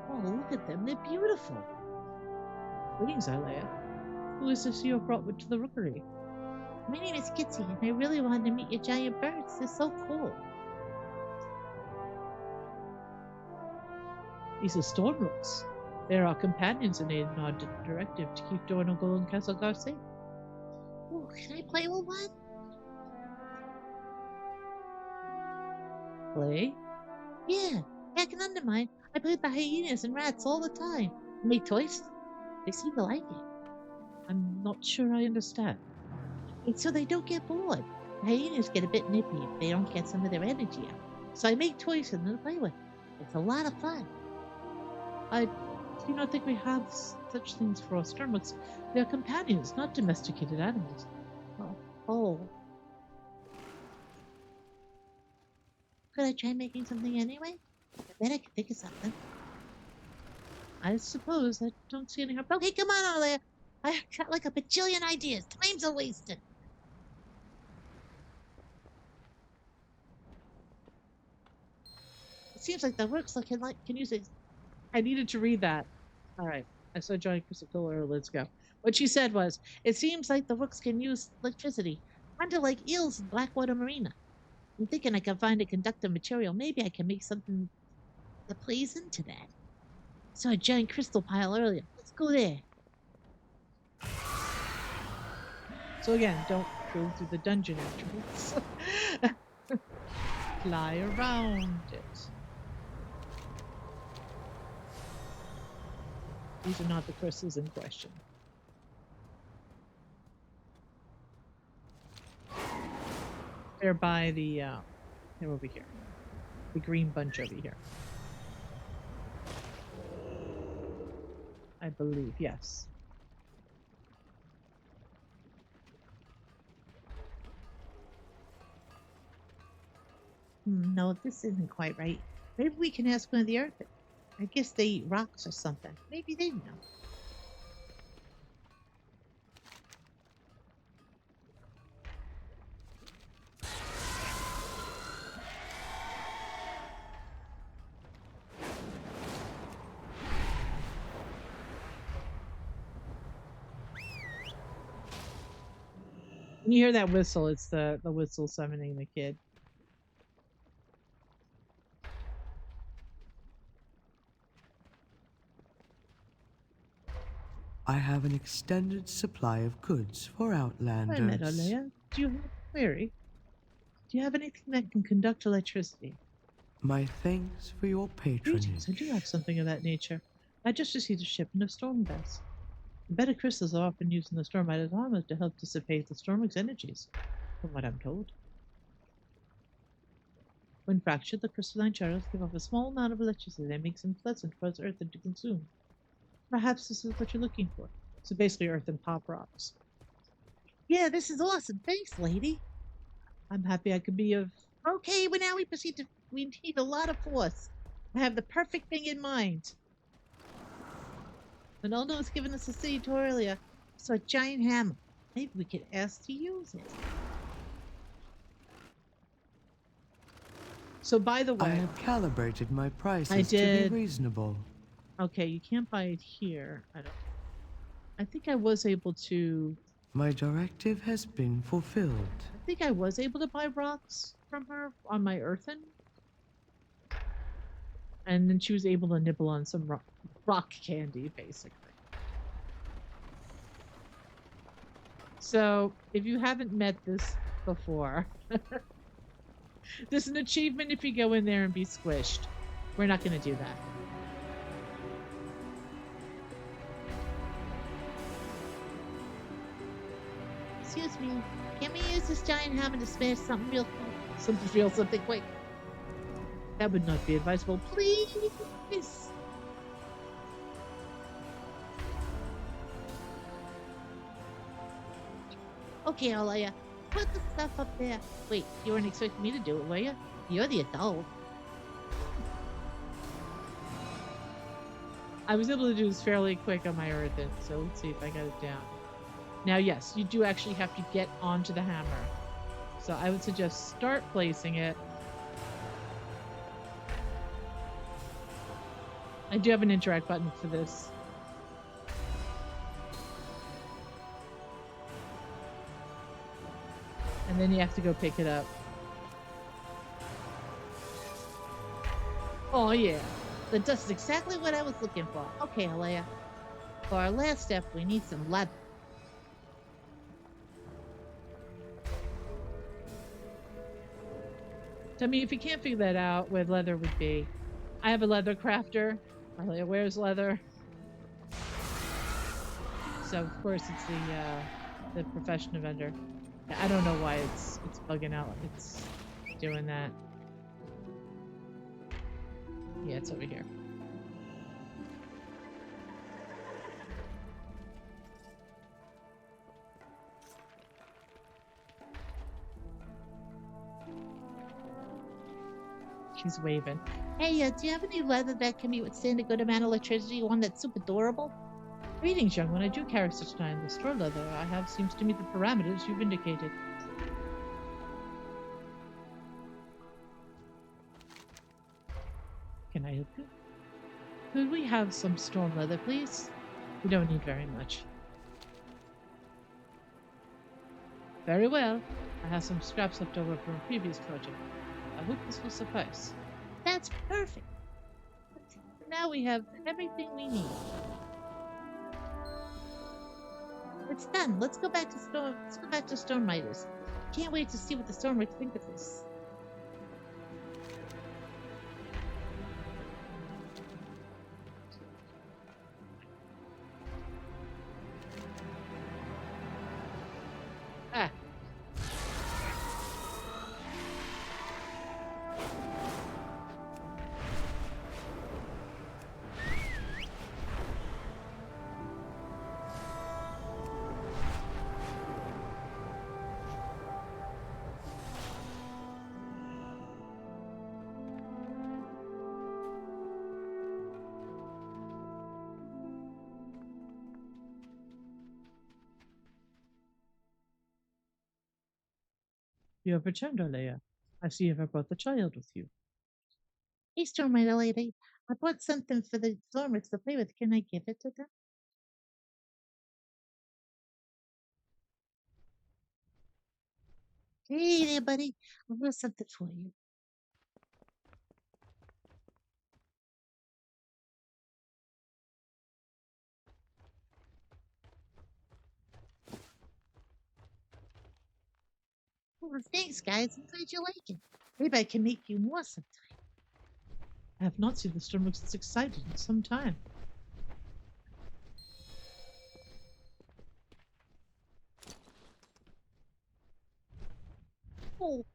Oh, look at them. They're beautiful. Greetings, Arlaeya. Who is this you have brought to the rookery? My name is Kitsy, and I really wanted to meet your giant birds. They're so cool. These are storm rooks. They're our companions, and they nod the directive to keep Dornogal and Castlegar safe. Oh, can I play with one? Play? Yeah, back in Undermine, I played the hyenas and rats all the time. I made toys. They seem to like it. I'm not sure I understand. It's so they don't get bored. The hyenas get a bit nippy if they don't get some of their energy out. So I make toys for them to play with. It's a lot of fun. I do not think we have such things for our stormwoods. They are companions, not domesticated animals. Oh. Could I try making something anyway? I bet I could think of something. I suppose. I don't see any harm. Okay, come on, Arlaeya. I've got like a bajillion ideas. Time's a wasted. It seems like the works can use it. I needed to read that. All right. I saw Johnny Chrysocola. Let's go. What she said was, it seems like the rooks can use electricity, kind of like eels in Blackwater Marina. I'm thinking I can find a conductive material. Maybe I can make something that plays into that. Saw a giant crystal pile earlier. Let's go there. So again, don't go through the dungeon entrance. Fly around it. These are not the crystals in question. They're by the, they're over here. The green bunch over here. I believe, yes. No, this isn't quite right. Maybe we can ask one of the Earth. I guess they eat rocks or something. Maybe they know. When you hear that whistle, it's the whistle summoning the kid. I have an extended supply of goods for Outlanders. Wait a minute, Arlaeya. Do you have a query? Do you have anything that can conduct electricity? My thanks for your patronage. Greetings, I do have something of that nature. I just received a shipment of storm dust. Embedded crystals are often used in the Stormrider's armor to help dissipate the Stormwick's energies, from what I'm told. When fractured, the crystalline shards give off a small amount of electricity that makes them pleasant for us Earthen to consume. Perhaps this is what you're looking for. So basically Earthen pop rocks. Yeah, this is awesome. Thanks, lady. I'm happy I could be of... Okay, well now we need a lot of force. I have the perfect thing in mind. Ronaldo has given us a city tour earlier. So a giant hammer. Maybe we could ask to use it. So by the way, I have calibrated my prices to be reasonable. Okay, you can't buy it here. I think I was able to... My directive has been fulfilled. I think I was able to buy rocks from her on my Earthen. And then she was able to nibble on some rock candy, basically. So, if you haven't met this before, there's an achievement if you go in there and be squished. We're not going to do that. Excuse me, can we use this giant hammer to smash something something quick? That would not be advisable, please. Okay, Arlaeya, put the stuff up there. Wait, you weren't expecting me to do it, were you? You're the adult. I was able to do this fairly quick on my Earthen, so let's see if I got it down. Now, yes, you do actually have to get onto the hammer. So I would suggest start placing it. I do have an interact button for this. And then you have to go pick it up. Oh yeah, the dust is exactly what I was looking for. Okay, Arlaeya. For our last step, we need some leather. I mean, if you can't figure that out, where leather would be, I have a leather crafter. Arlaeya wears leather. So of course it's the professional vendor. I don't know why it's bugging out. It's doing that. Yeah, it's over here. She's waving. Hey, do you have any leather that can withstand a good amount of electricity? One that's super durable? Greetings, young one. I do carry such an item. The store leather I have seems to meet the parameters you've indicated. Can I help you? Could we have some storm leather, please? We don't need very much. Very well. I have some scraps left over from a previous project. I hope this will suffice. That's perfect. Now we have everything we need. It's done. Let's go back to Stormriders. Can't wait to see what the Stormriders think of this. You have returned, Arlaeya. I see you have brought the child with you. Hey, Storm Rider Lady. I bought something for the Stormers to play with. Can I give it to them? Hey there, buddy. I brought something for you. Well, thanks, guys. I'm glad you like it. Maybe I can make you more sometime. I have not seen the storm look this excited in some time. Oh.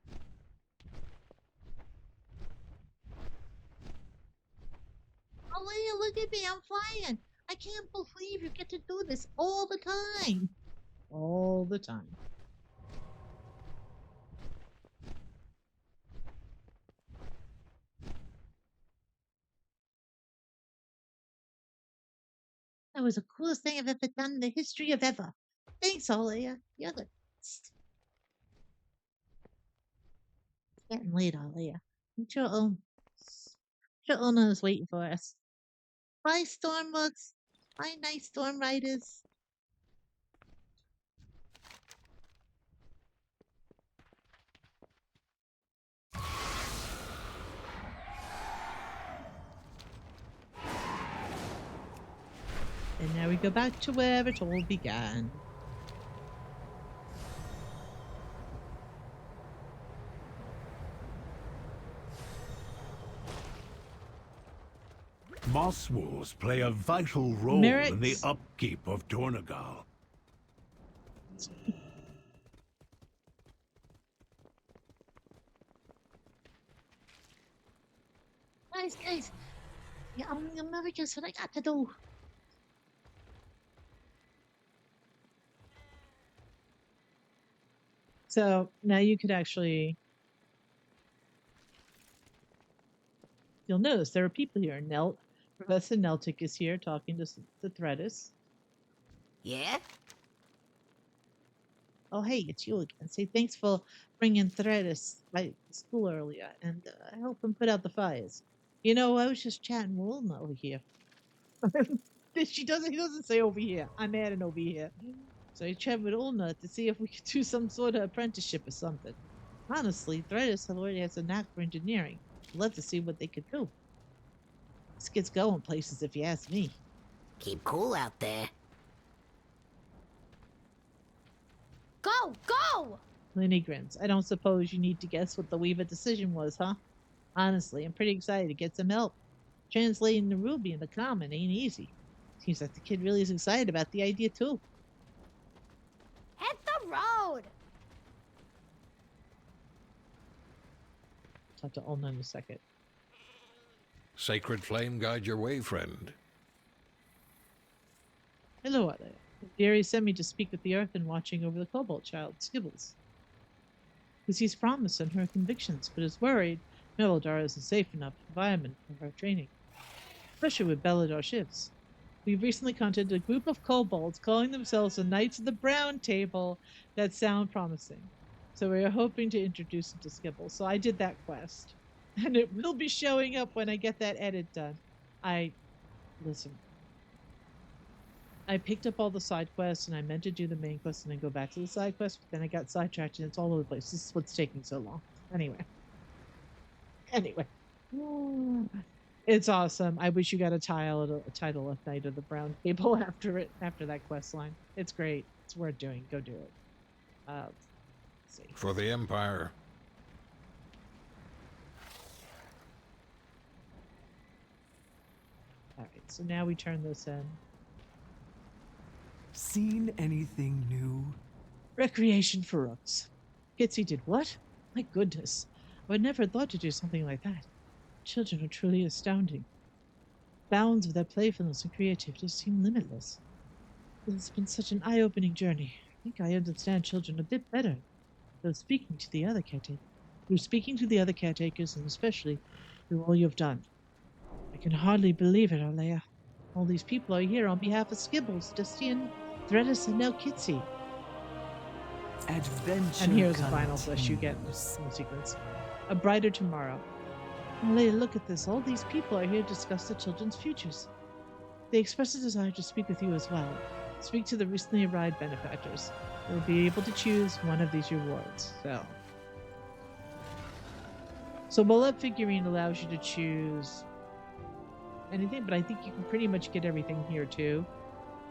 Arlaeya, look at me. I'm flying. I can't believe you get to do this all the time. All the time. That was the coolest thing I've ever done in the history of ever. Thanks, Arlaeya. You're the best. It's getting late, Arlaeya. I'm sure Ona is waiting for us. Bye, Stormbooks. Bye, nice Storm Riders. And now we go back to where it all began. Moss wolves play a vital role in the upkeep of Dornogal. Guys. Yeah, I'm never just what I got to do. So now you could actually... You'll notice there are people here. Professor Neltic is here talking to Threadis. Yeah? Oh, hey, it's you again. Say thanks for bringing Threadis by school earlier and help him put out the fires. You know, I was just chatting with Ulna over here. He doesn't say over here. I'm adding over here. So I chatted with Ulna to see if we could do some sort of apprenticeship or something. Honestly, Threadis already has a knack for engineering. I'd love to see what they could do. This kid's going places if you ask me. Keep cool out there. Go! Linny grins. I don't suppose you need to guess what the Weaver decision was, huh? Honestly, I'm pretty excited to get some help. Translating the Ruby into common ain't easy. Seems like the kid really is excited about the idea, too. Hit the road! Talk to Ulna in a second. Sacred flame guide your way, friend. Hello, Arlaeya. Gary sent me to speak with the Earth and watching over the Cobalt child, Skibbles. He sees promise in her convictions, but is worried Mereldar is a safe enough environment for her training, especially with Beladar shifts. We've recently contacted a group of kobolds calling themselves the Knights of the Brown Table that sound promising. So we are hoping to introduce them to Skibbles. So I did that quest. And it will be showing up when I get that edit done. Listen. I picked up all the side quests and I meant to do the main quest and then go back to the side quest, but then I got sidetracked and it's all over the place. This is what's taking so long. Anyway. It's awesome. I wish you got a title of Knight of the Brown Table after that quest line. It's great. It's worth doing. Go do it. Let's see. For the Empire. Alright, so now we turn this in. Seen anything new? Recreation for rooks. Kitsy did what? My goodness. I would never thought to do something like that. Children are truly astounding. Bounds of their playfulness and creativity seem limitless. It has been such an eye-opening journey. I think I understand children a bit better. Through speaking to the other caretakers, and especially through all you've done. I can hardly believe it, Arlaeya. All these people are here on behalf of Skibbles, Dustian, Threadis, and now Kitsy. Adventure And here's the final wish you get in the continues. sequence. A brighter tomorrow. Arlaeya, look at this. All these people are here to discuss the children's futures. They express a desire to speak with you as well. Speak to the recently arrived benefactors. You'll be able to choose one of these rewards. So Beloved Figurine allows you to choose anything, but I think you can pretty much get everything here too.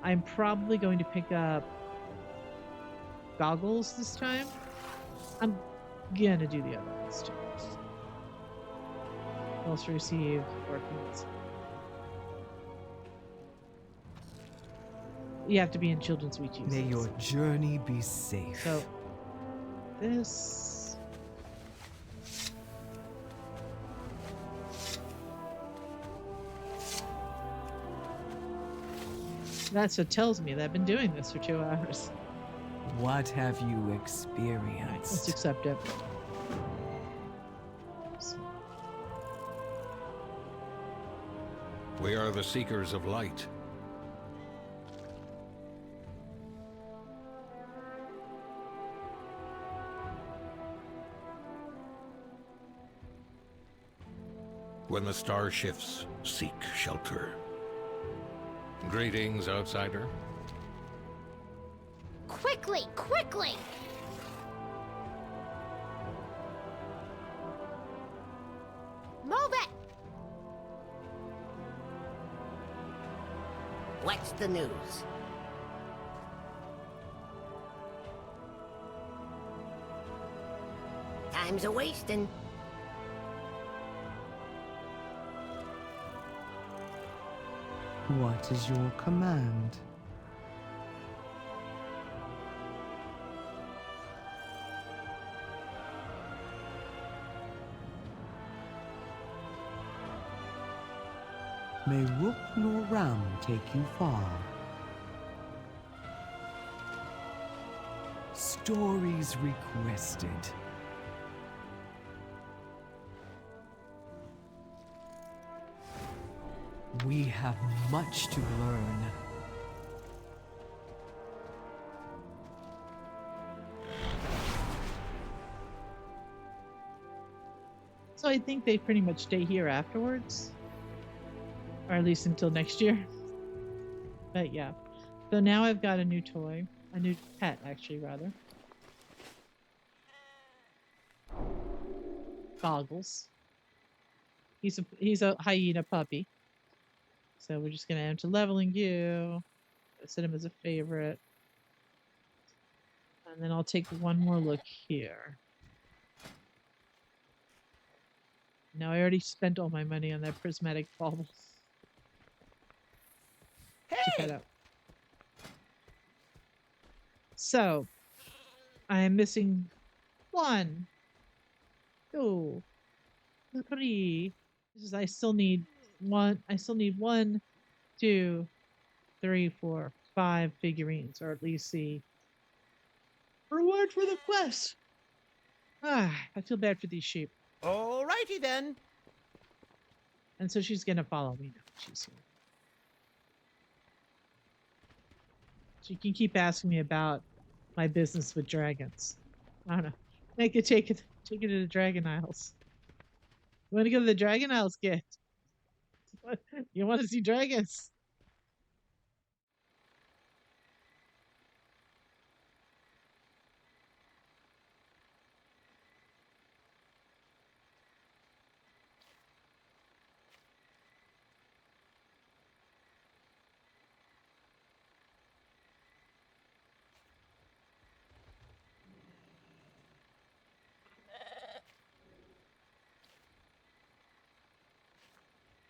I'm probably going to pick up goggles this time. I'm gonna do the other ones too. Also receive orphans. You have to be in Children's Week Jesus. May your journey be safe. So this that's what tells me that I've been doing this for 2 hours. What have you All right, let's experienced? accept it. We are the seekers of light. When the star shifts, seek shelter. Greetings, outsider. Quickly, quickly! Move it! What's the news? Time's a-wasting. What is your command? May Rook nor Ram take you far. Stories requested. We have much to learn. So I think they pretty much stay here afterwards. Or at least until next year. But yeah. So now I've got a new toy. A new pet, actually, rather. Goggles. He's a hyena puppy. So we're just gonna add him to leveling you. Set him as a favorite. And then I'll take one more look here. Now I already spent all my money on that prismatic bauble. Check that out. So I am missing 1, 2, 3. I still need 1. I still need 1, 2, 3, 4, 5 figurines, or at least the reward for the quest. I feel bad for these sheep. Alrighty then. And so she's gonna follow me now. She's here. She can keep asking me about my business with dragons. I don't know. I could take it to the Dragon Isles. You want to go to the Dragon Isles, kid? You want to see dragons?